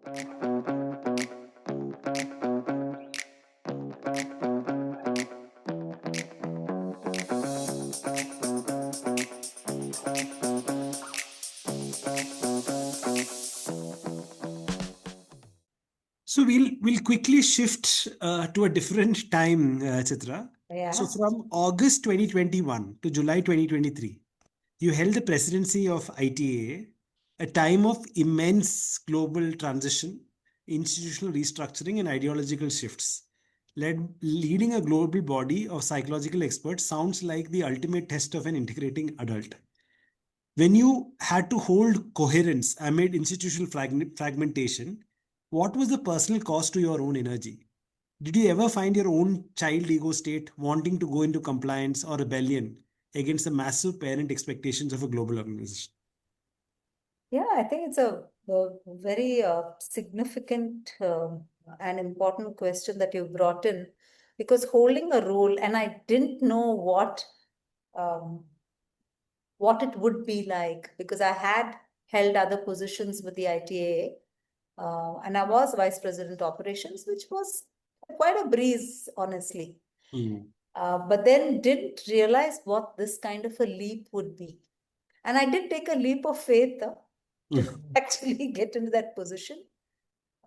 So we'll quickly shift to a different time, Chitra. So Yeah. from August 2021 to July 2023, you held the presidency of ITAA, a time of immense global transition, institutional restructuring, and ideological shifts. Leading a global body of psychological experts sounds like the ultimate test of an integrating adult. When you had to hold coherence amid institutional fragmentation, what was the personal cost to your own energy? Did you ever find your own child ego state wanting to go into compliance or rebellion against the massive parent expectations of a global organization? Yeah, I think it's a very significant and important question that you brought in, because holding a role, and I didn't know um, what it would be like, because I had held other positions with the ITAA, and I was vice president operations, which was quite a breeze, honestly. Mm. But then didn't realize what this kind of a leap would be. And I did take a leap of faith to actually get into that position.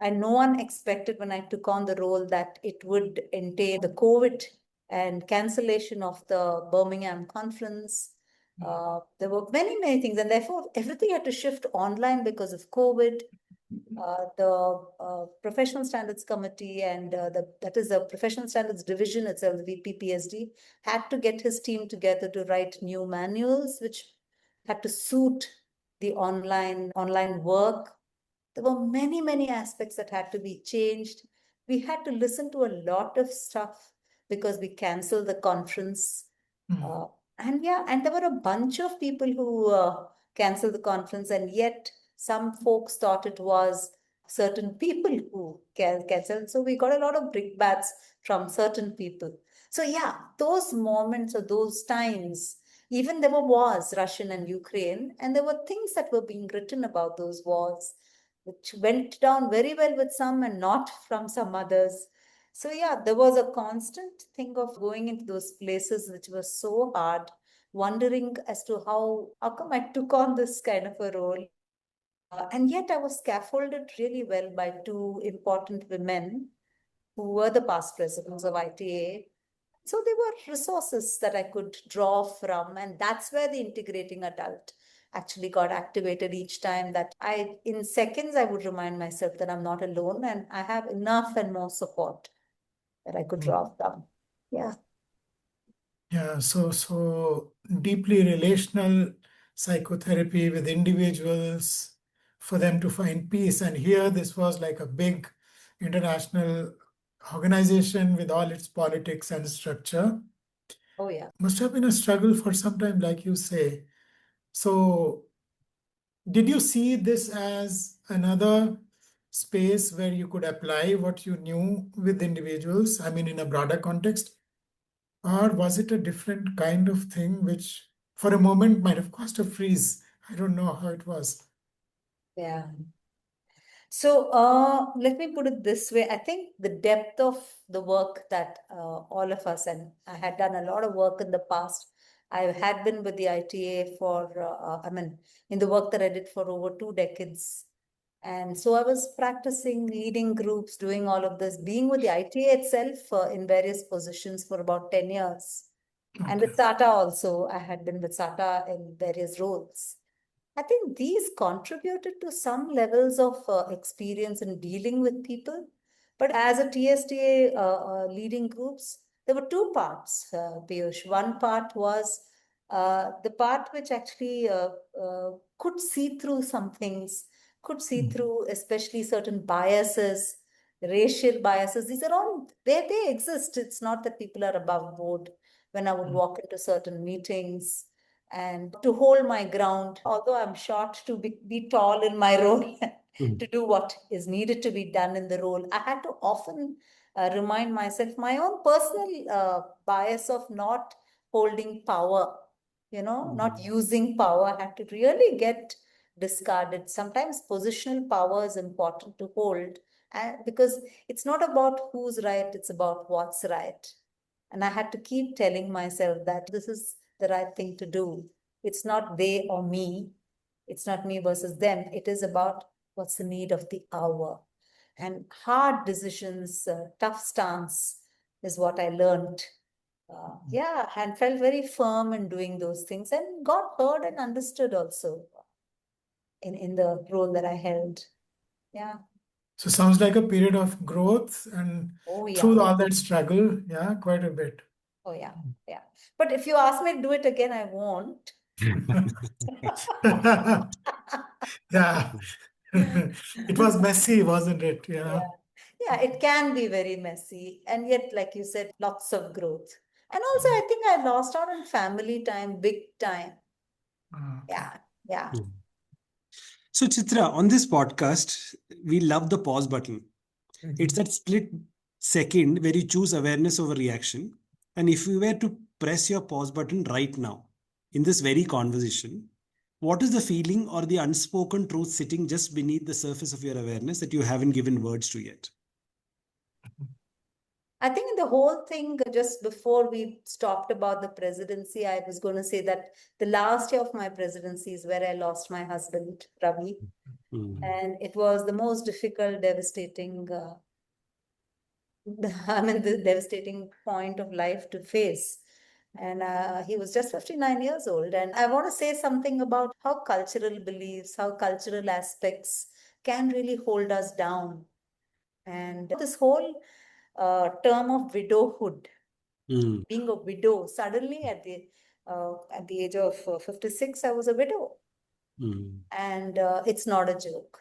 And no one expected when I took on the role that it would entail the COVID and cancellation of the Birmingham conference. There were many, many things, and therefore everything had to shift online because of COVID. The Professional Standards Committee and that is the Professional Standards Division itself, the VPPSD, had to get his team together to write new manuals, which had to suit the online work. There were many, many aspects that had to be changed. We had to listen to a lot of stuff because we canceled the conference. Uh, and yeah, and there were a bunch of people who canceled the conference, and yet some folks thought it was certain people who canceled. So we got a lot of brickbats from certain people. So yeah, those moments or those times, even there were wars, Russian and Ukraine, and there were things that were being written about those wars, which went down very well with some and not from some others. So yeah, there was a constant thing of going into those places which was so hard, wondering as to how come I took on this kind of a role. And yet I was scaffolded really well by two important women who were the past presidents of ITA. So they were resources that I could draw from, and that's where the integrating adult actually got activated each time. That in seconds, I would remind myself that I'm not alone and I have enough and more support that I could draw from. Yeah. Yeah, so deeply relational psychotherapy with individuals for them to find peace. And here, this was like a big international organization with all its politics and structure. Oh, yeah. Must have been a struggle for some time, like you say. So, did you see this as another space where you could apply what you knew with individuals? I mean, in a broader context? Or was it a different kind of thing which for a moment might have caused a freeze? I don't know how it was. Yeah. So let me put it this way. I think the depth of the work that all of us, and I had done a lot of work in the past. I had been with the ITA for, in the work that I did for over 2 decades. And so I was practicing leading groups, doing all of this, being with the ITA itself in various positions for about 10 years. And with SATA also, I had been with SATA in various roles. I think these contributed to some levels of experience in dealing with people. But as a TSTA leading groups, there were two parts, Piyush. One part was the part which actually could see through some things, could see through especially certain biases, racial biases. These are all, they exist. It's not that people are above board. When I would walk into certain meetings, and to hold my ground, although I'm short to be tall in my role to do what is needed to be done in the role. I had to often remind myself my own personal bias of not holding power, not using power. I had to really get discarded. Sometimes positional power is important to hold, and because it's not about who's right, it's about what's right. And I had to keep telling myself that this is the right thing to do. It's not they or me. It's not me versus them. It is about what's the need of the hour. And hard decisions, tough stance is what I learned. Yeah, and felt very firm in doing those things and got heard and understood also in the role that I held. Yeah. So sounds like a period of growth, and Oh, yeah. through all that struggle, yeah, quite a bit. Oh, yeah. Yeah. But if you ask me to do it again, I won't. Yeah. It was messy, wasn't it? Yeah. Yeah. Yeah, it can be very messy. And yet, like you said, lots of growth. And also, I think I lost out on family time, big time. Okay. Yeah. Yeah. So, Chitra, on this podcast, we love the pause button. It's that split second where you choose awareness over reaction. And if you were to press your pause button right now in this very conversation, what is the feeling or the unspoken truth sitting just beneath the surface of your awareness that you haven't given words to yet? I think in the whole thing, just before we stopped about the presidency, I was going to say that the last year of my presidency is where I lost my husband, Ravi. And it was the most difficult, devastating, the devastating point of life to face. And he was just 59 years old. And I want to say something about how cultural beliefs, how cultural aspects can really hold us down. And this whole term of widowhood, being a widow, suddenly at the age of 56, I was a widow. And it's not a joke.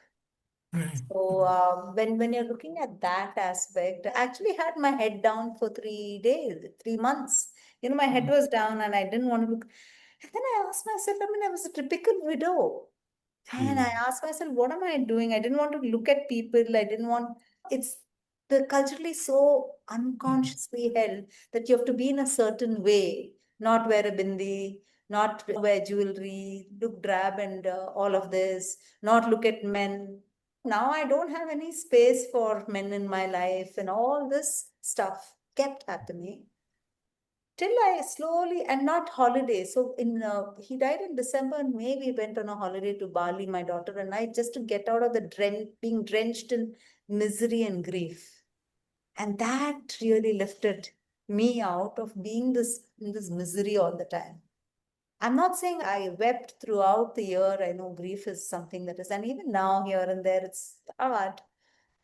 Right. So when you're looking at that aspect, I actually had my head down for 3 days, 3 months. You know, my head was down and I didn't want to look. And then I asked myself, I mean, I was a typical widow. And I asked myself, what am I doing? I didn't want to look at people. I didn't want, it's the culturally so unconsciously held that you have to be in a certain way, not wear a bindi, not wear jewelry, look drab and all of this, not look at men. Now I don't have any space for men in my life, and all this stuff kept happening till I slowly, and not holiday. So he died in December, and May we went on a holiday to Bali, my daughter and I, just to get out of the being drenched in misery and grief. And that really lifted me out of being in this misery all the time. I'm not saying I wept throughout the year. I know grief is something that is, and even now here and there, it's hard.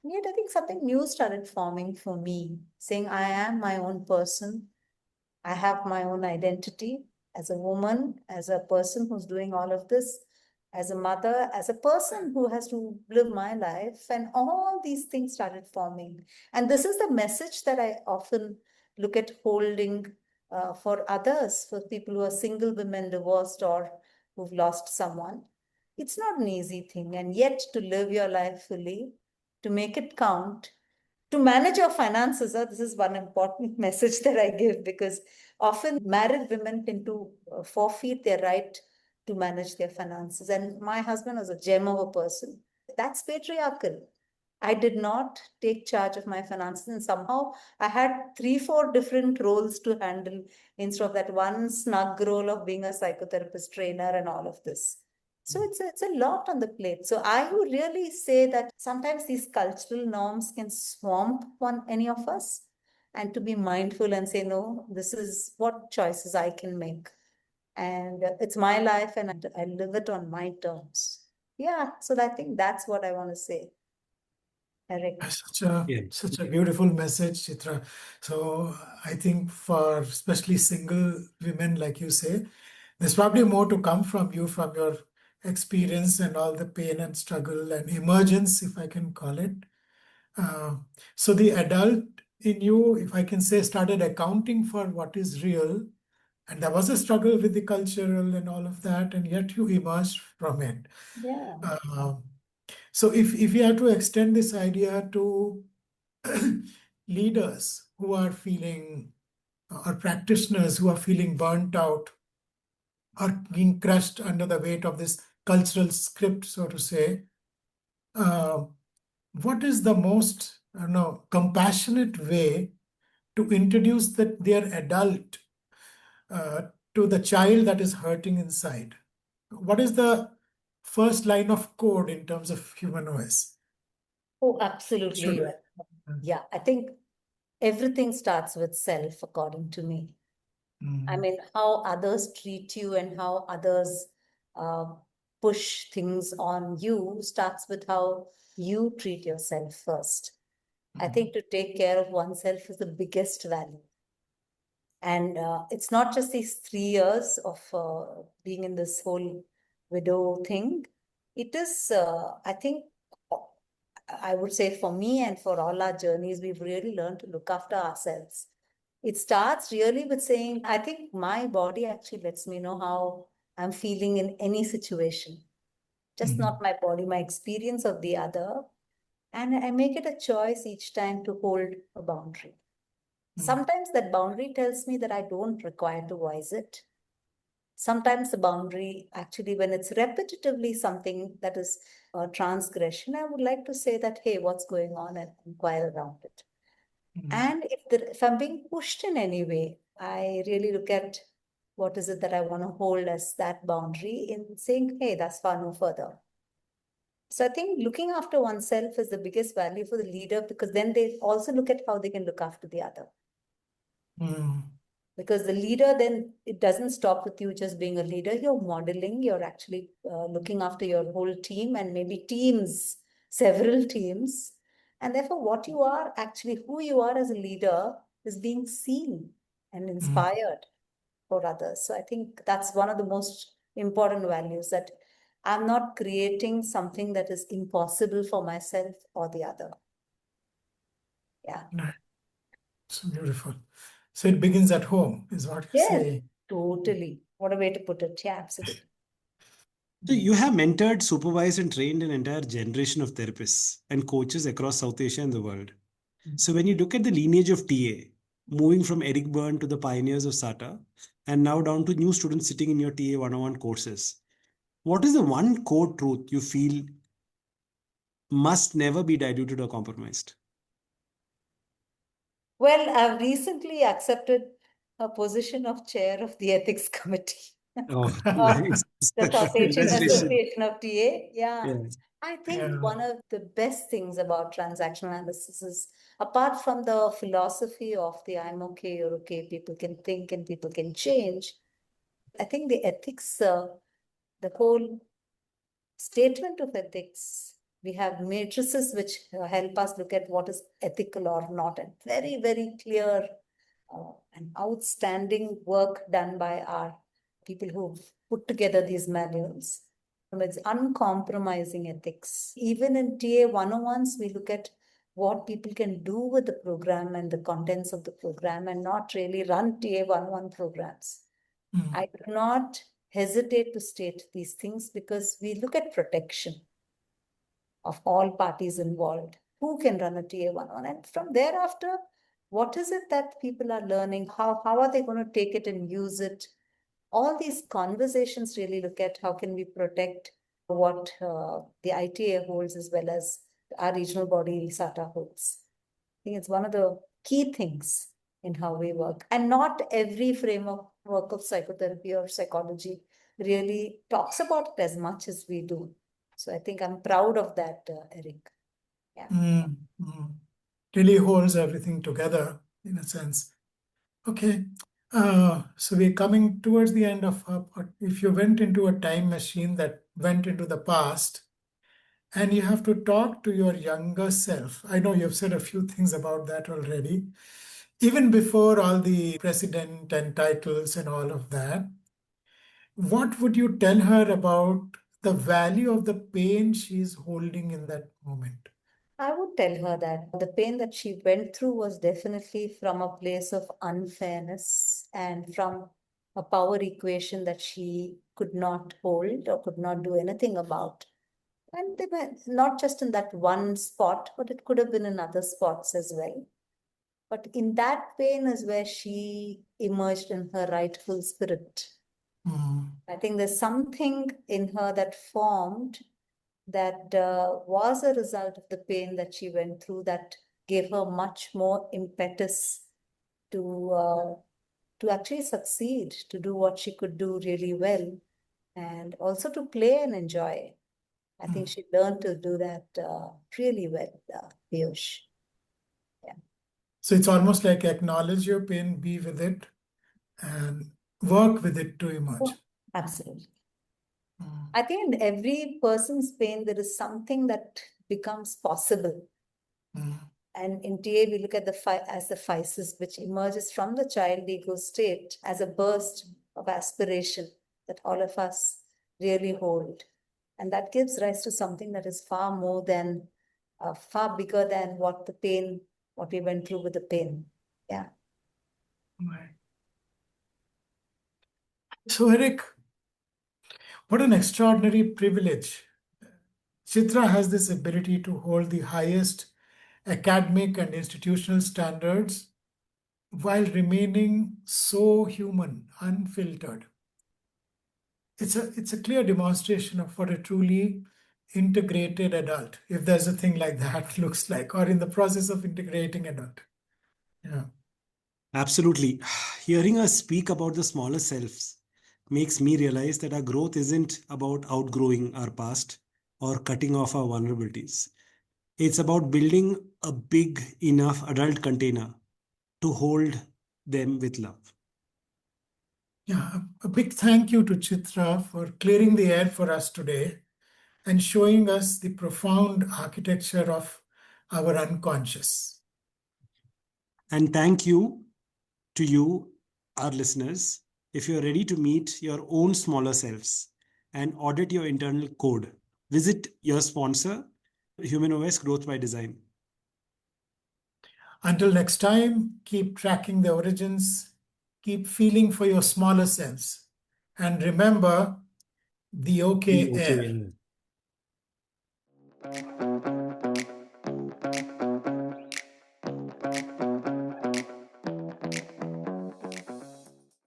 And yet I think something new started forming for me, saying I am my own person. I have my own identity as a woman, as a person who's doing all of this, as a mother, as a person who has to live my life. And all these things started forming. And this is the message that I often look at holding for others, for people who are single women, divorced, or who've lost someone. It's not an easy thing. And yet to live your life fully, to make it count, to manage your finances, this is one important message that I give, because often married women tend to forfeit their right to manage their finances. And my husband was a gem of a person. That's patriarchal. I did not take charge of my finances, and somehow I had 3, 4 different roles to handle instead of that one snug role of being a psychotherapist trainer and all of this. So it's a lot on the plate. So I would really say that sometimes these cultural norms can swamp any of us, and to be mindful and say, no, this is what choices I can make. And it's my life and I live it on my terms. Yeah, so I think that's what I want to say, Eric. Such a beautiful message, Chitra. So I think for especially single women, like you say, there's probably more to come from you, from your experience and all the pain and struggle and emergence, if I can call it. So the adult in you, if I can say, started accounting for what is real. And there was a struggle with the cultural and all of that, and yet you emerged from it. Yeah. So if we have to extend this idea to leaders who are feeling, or practitioners who are feeling burnt out or being crushed under the weight of this cultural script, so to say, what is the most compassionate way to introduce their adult to the child that is hurting inside? What is the first line of code in terms of human OS? Oh, absolutely. Should Yeah, I think everything starts with self, according to me. I mean, how others treat you and how others push things on you starts with how you treat yourself first. I think to take care of oneself is the biggest value. And it's not just these 3 years of being in this whole widow thing. It is, I think, I would say for me and for all our journeys, we've really learned to look after ourselves. It starts really with saying, I think my body actually lets me know how I'm feeling in any situation. Just not my body, my experience of the other. And I make it a choice each time to hold a boundary. Sometimes that boundary tells me that I don't require to voice it. Sometimes the boundary, actually, when it's repetitively something that is a transgression, I would like to say that, hey, what's going on, and inquire around it. And if I'm being pushed in any way, I really look at what is it that I want to hold as that boundary in saying, hey, that's far no further. So I think looking after oneself is the biggest value for the leader, because then they also look at how they can look after the other. Because the leader, then it doesn't stop with you just being a leader. You're modeling, you're actually looking after your whole team and maybe teams, several teams. And therefore, what you are actually, who you are as a leader, is being seen and inspired for others. So I think that's one of the most important values, that I'm not creating something that is impossible for myself or the other. Yeah. It's beautiful. So it begins at home, is what you Yes, say. totally. What a way to put it. Yeah, absolutely. So you have mentored, supervised, and trained an entire generation of therapists and coaches across South Asia and the world. So when you look at the lineage of TA, moving from Eric Byrne to the pioneers of SATA, and now down to new students sitting in your TA 101 courses, what is the one core truth you feel must never be diluted or compromised? Well, I've recently accepted a position of chair of the ethics committee Oh, of nice. the South Asian Congratulations. Association of TA. Yeah. Yes. I think Yeah. one of the best things about transactional analysis is, apart from the philosophy of the I'm okay, you're okay, people can think and people can change, I think the ethics, the whole statement of ethics, we have matrices which help us look at what is ethical or not, and very, very clear and outstanding work done by our people who've put together these manuals. It's uncompromising ethics. Even in TA 101s, we look at what people can do with the program and the contents of the program, and not really run TA 101 programs. I do not hesitate to state these things because we look at protection of all parties involved. Who can run a TA 101? And from thereafter, what is it that people are learning? How are they going to take it and use it? All these conversations really look at how can we protect what the ITAA holds as well as our regional body SATA holds. I think it's one of the key things in how we work. And not every framework of psychotherapy or psychology really talks about it as much as we do. So I think I'm proud of that, Eric. Yeah. Really holds everything together in a sense. Okay. So we're coming towards the end of if you went into a time machine that went into the past and you have to talk to your younger self. I know you've said a few things about that already. Even before all the president and titles and all of that, what would you tell her about the value of the pain she's holding in that moment? I would tell her that the pain that she went through was definitely from a place of unfairness and from a power equation that she could not hold or could not do anything about. And they were not just in that one spot, but it could have been in other spots as well. But in that pain is where she emerged in her rightful spirit. I think there's something in her that formed that was a result of the pain that she went through that gave her much more impetus to actually succeed, to do what she could do really well, and also to play and enjoy. I think she learned to do that really well, Piyush. So it's almost like acknowledge your pain, be with it, and work with it to emerge. Absolutely. I think in every person's pain, there is something that becomes possible. And in TA, we look at as the physis, which emerges from the child ego state as a burst of aspiration that all of us really hold. And that gives rise to something that is far more than, far bigger than what we went through with the pain. Yeah. Right. So, Eric, what an extraordinary privilege. Chitra has this ability to hold the highest academic and institutional standards while remaining so human, unfiltered. It's a clear demonstration of what a truly integrated adult, if there's a thing like that, looks like, or in the process of integrating adult. Yeah. Absolutely. Hearing us speak about the smaller selves makes me realize that our growth isn't about outgrowing our past or cutting off our vulnerabilities. It's about building a big enough adult container to hold them with love. Yeah, a big thank you to Chitra for clearing the air for us today and showing us the profound architecture of our unconscious. And thank you to you, our listeners. If you're ready to meet your own smaller selves and audit your internal code, visit your sponsor, HumanOS Growth by Design. Until next time, keep tracking the origins, keep feeling for your smaller selves, and remember the okay air.